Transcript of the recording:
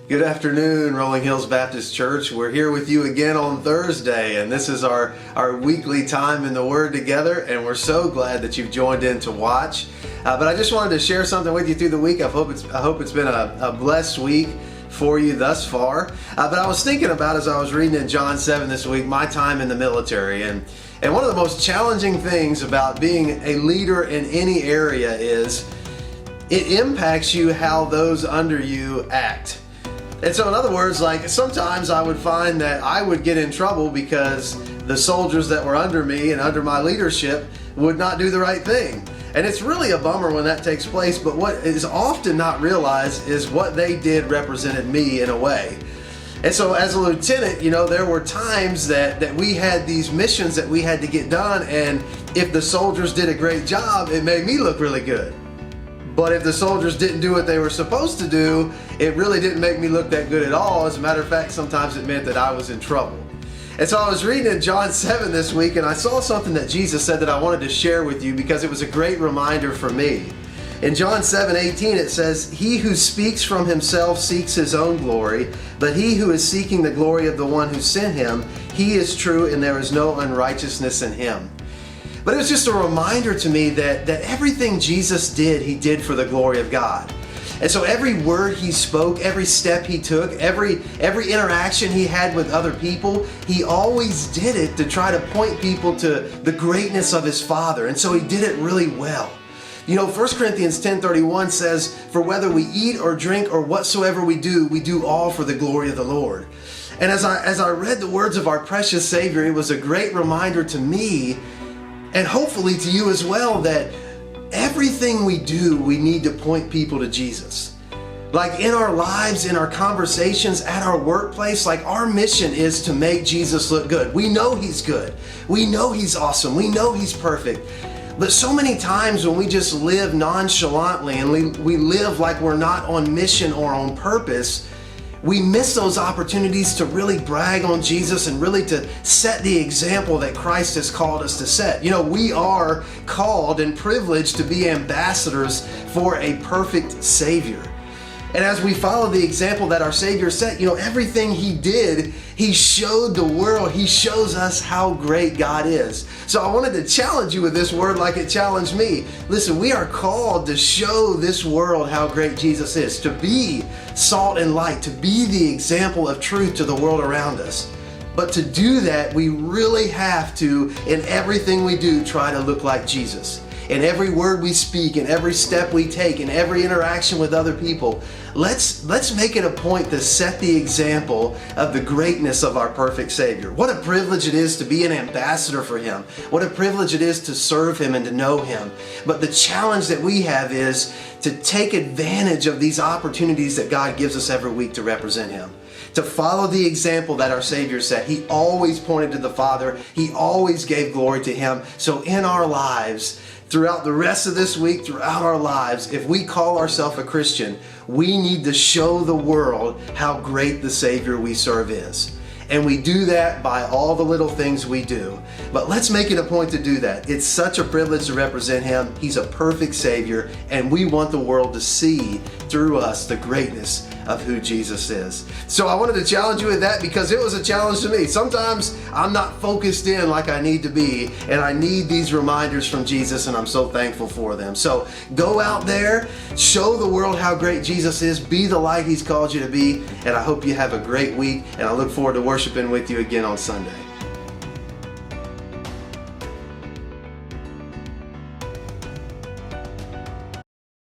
Good afternoon, Rolling Hills Baptist Church. We're here with you again on Thursday, and this is our weekly time in the Word together, and we're so glad that you've joined in to watch. But I just wanted to share something with you through the week. I hope it's been a blessed week for you thus far. But I was thinking about, as I was reading in John 7 this week, my time in the military, and one of the most challenging things about being a leader in any area is it impacts you how those under you act. And so in other words, like sometimes I would find that I would get in trouble because the soldiers that were under me and under my leadership would not do the right thing. And it's really a bummer when that takes place, but what is often not realized is what they did represented me in a way. And so as a lieutenant, there were times that we had these missions that we had to get done, and if the soldiers did a great job, it made me look really good. But if the soldiers didn't do what they were supposed to do, it really didn't make me look that good at all. As a matter of fact, sometimes it meant that I was in trouble. And so I was reading in John 7 this week, and I saw something that Jesus said that I wanted to share with you because it was a great reminder for me. In John 7:18 it says, "He who speaks from himself seeks his own glory, but he who is seeking the glory of the one who sent him, he is true and there is no unrighteousness in him." But it was just a reminder to me that everything Jesus did, he did for the glory of God. And so every word he spoke, every step he took, every interaction he had with other people, he always did it to try to point people to the greatness of his Father. And so he did it really well. 1 Corinthians 10:31 says, "For whether we eat or drink or whatsoever we do all for the glory of the Lord." And as I read the words of our precious Savior, it was a great reminder to me, and hopefully to you as well, that everything we do, we need to point people to Jesus. Like in our lives, in our conversations, at our workplace, like our mission is to make Jesus look good. We know he's good. We know he's awesome. We know he's perfect. But so many times when we just live nonchalantly and we live like we're not on mission or on purpose, we miss those opportunities to really brag on Jesus and really to set the example that Christ has called us to set. We are called and privileged to be ambassadors for a perfect Savior. And as we follow the example that our Savior set, everything he did, he showed the world, he shows us how great God is. So I wanted to challenge you with this word like it challenged me. Listen, we are called to show this world how great Jesus is, to be salt and light, to be the example of truth to the world around us. But to do that, we really have to, in everything we do, try to look like Jesus. In every word we speak, in every step we take, in every interaction with other people, let's make it a point to set the example of the greatness of our perfect Savior. What a privilege it is to be an ambassador for him. What a privilege it is to serve him and to know him. But the challenge that we have is to take advantage of these opportunities that God gives us every week to represent him. To follow the example that our Savior set. He always pointed to the Father. He always gave glory to him. So in our lives, throughout the rest of this week, throughout our lives, if we call ourselves a Christian, we need to show the world how great the Savior we serve is. And we do that by all the little things we do. But let's make it a point to do that. It's such a privilege to represent him. He's a perfect Savior, and we want the world to see through us the greatness of who Jesus is. So I wanted to challenge you with that because it was a challenge to me. Sometimes I'm not focused in like I need to be, and I need these reminders from Jesus, and I'm so thankful for them. So go out there, show the world how great Jesus is, be the light he's called you to be, and I hope you have a great week, and I look forward to worshiping with you again on Sunday.